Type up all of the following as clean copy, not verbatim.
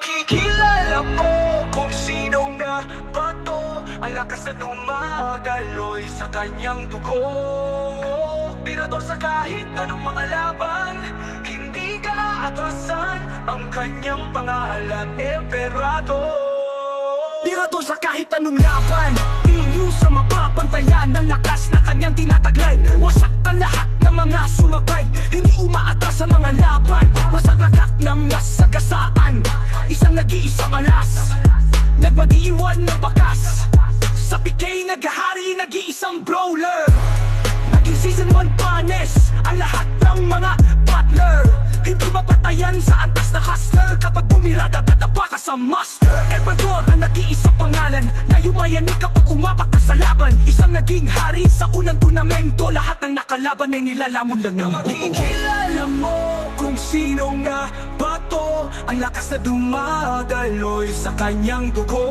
Makikilala mo kung sino nga ba to. Ang lakas na dumadaloy sa kanyang dugo. Tirador sa kahit anong mga laban, hindi ka atrasan. Ang kanyang pangalan, Emperador. Tirador sa kahit anong laban, inyo sa mapapantayan. Ang lakas na kanyang tinataglay, wasak ang lahat ng mga sumabay. Hindi umaatras sa mga laban, masaglagat ng nasagasaan. Isang nag-iisang alas, nagmag-iiwan ng bakas. Sa PK naghahari, nag-iisang brawler. Naging season 1 panes ang lahat ng mga butler. Hindi mapatayan sa antas na hustler. Kapag bumirada, tatapa ka sa master. Emperador ang nag-iisang pangalan, na yumayanig kapag umapak ka sa laban. Isang naging hari sa unang turnamento. Lahat ng nakalaban ay nilalamon lang ng makikilala mo kung sino nga ba to. Ang lakas na dumadaloy sa kanyang dugo.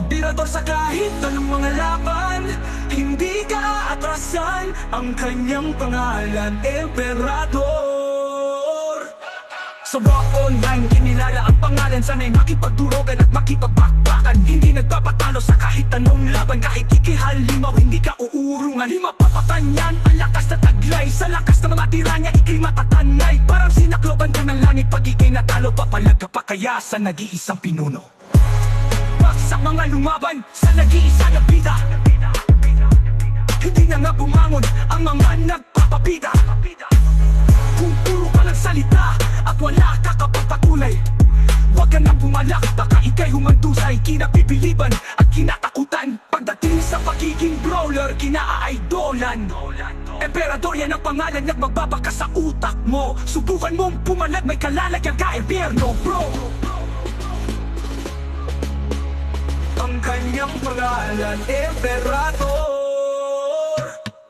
Tirador sa kahit anong mga laban, hindi ka atrasan. Ang kanyang pangalan, Emperador. Sa Rock Online, kinilala ang pangalan. Sana'y makipagdurogan at makipagbakbakan. Hindi nagpapatalo sa kahit anong laban. Kahit ikihalimaw, hindi ka uurungan. Di mapapatanyan ang lakas na taglay. Sa lakas na mga tiranya, ikay matatanay. Parang sinakloban ka ng langit. Pag ikay natalo, papalag ka pa kaya sa nag-iisang pinuno. Sa mga lumaban, sa nag-iisa na bida, hindi na nga bumangon ang mga nagpapabida. Kung puro ka lang salita at wala ka kapagpakulay, huwag ka nang bumalak, baka ikay humandusay. Kinabibiliban at kinatakutan. Pagdating sa pagiging brawler, kinaaidolan. Emperador yan ang pangalan, nagmagbabaka sa utak mo. Subukan mong pumalag, may kalalagyan ka, Impierno, bro. Ang kanyang pangalan, Emperador.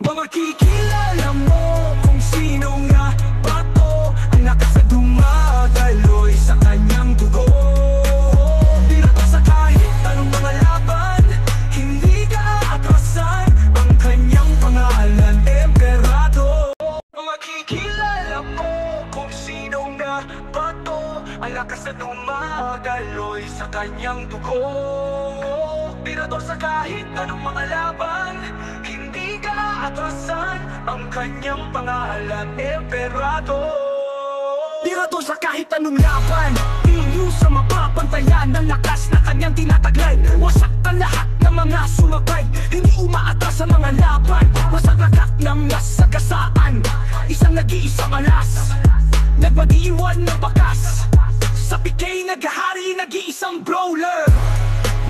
Makikilala mo kung sino nga ba to. Ang lakas na dumadaloy sa kanyang dugo. Tirador sa kahit anong mga laban, hindi ka atrasan. Ang kanyang pangalan, Emperador. Makikilala mo kung sino nga ba to. Ang lakas na dumadaloy sa kanyang dugo. Tirador sa kahit anong mga laban, hindi ka atrasan. Ang kanyang pangalan, Emperador. Tirador sa kahit anong laban, inyo sa mapapantayan. Ang lakas na kanyang tinataglay, wasak ang lahat ng mga sumabay. Hindi umaatras sa mga laban, masaglagat ng nasagasaan. Isang nag-iisang alas, nagmag-iiwan ng bakas. Sa PK naghahari, nag-iisang brawler.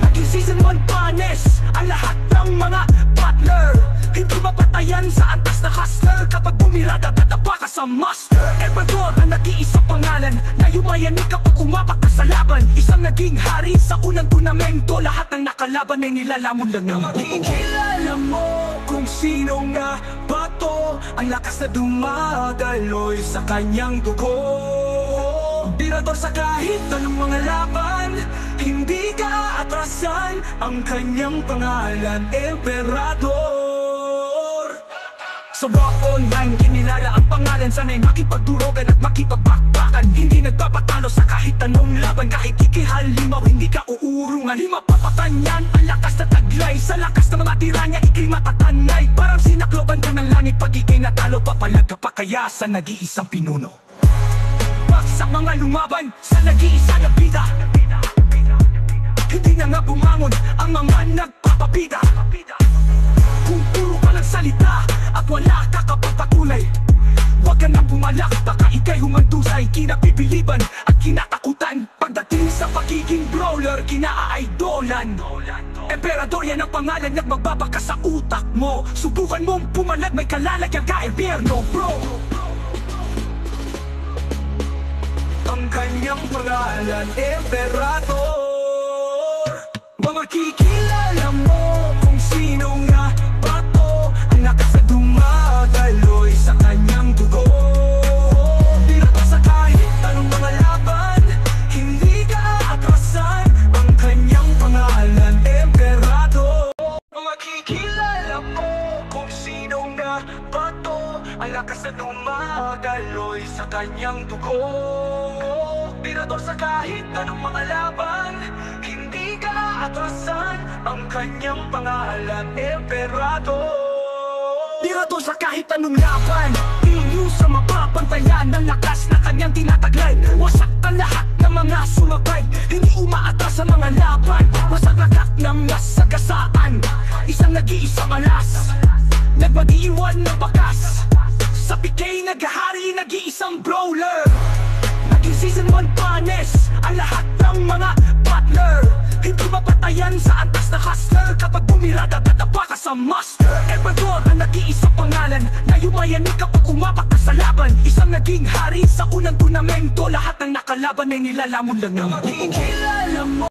Naging season 1 panes ang lahat ng mga butler. Hindi mapatayan sa antas na hustler. Kapag bumirada, tatapa ka sa master. Emperador ang nag-iisang pangalan, na yumayanig kapag umapak ka sa laban. Isang naging hari sa unang turnamento. Lahat ng nakalaban ay nilalamon lang ng makikilala mo kung sino nga ba to. Ang lakas na dumadaloy sa kanyang dugo. Tirador sa kahit anong mga laban, hindi ka atrasan. Ang kanyang pangalan, Emperador. Sa Rock Online, kinilala ang pangalan. Sana'y makipagdurogan at makipagbakbakan. Hindi nagpapatalo sa kahit anong laban. Kahit ikihalimaw, hindi ka uurungan. Di mapapatanyan ang lakas na taglay. Sa lakas ng mga tiranya, ikay matatanay. Parang sinakloban ka ng langit. Pag ikay natalo, papalag ka pa kaya sa nag-iisang pinuno. Sa mga lumaban, sa nag-iisa na bida, hindi na nga bumangon ang mga nagpapabida. Kung puro ka lang salita at wala ka kapagpakulay, huwag ka nang bumalak, baka ikay humandusay. Kinabibiliban at kinatakutan. Pagdating sa pagiging brawler, kinaaidolan. Emperador yan ang pangalan, nagmagbabaka sa utak mo. Subukan mong pumalag, may kalalagyan ka, Impierno, bro. Ang kanyang pangalan, Emperador. Makikilala mo kung sino nga ba to. Ang lakas na dumadaloy sa kanyang dugo. Tirador sa kahit anong mga laban, hindi ka atrasan. Ang kanyang pangalan, Emperador. Makikilala mo kung sino nga ba to. Ang lakas na dumadaloy sa kanyang dugo. Tirador sa sa kahit anong mga laban. Hindi ka aatrasan, ang kanyang pangalan Emperador. Birato sa kahit anong laban, inyo sa mapapantayan ng lakas na kanyang tinataglay. Wasak ang lahat ng mga sumabay, hindi umaatras sa mga laban. Masaglagat ng nasagasaan, isang nag-iisang alas, nagmag-iwan ng bakas. Sa PK naghahari, nag-iisang brawler. Naging season 1 panes ang lahat ng mga butler. Hindi mapatayan sa antas na hustler kapag bumirada tatapa ka sa master. Emperador ang nag-iisang pangalan na yumayanig kapag umapak ka sa laban. Isang naging hari sa unang tunamento, lahat ng nakalaban ay nilalamon lang ng buo.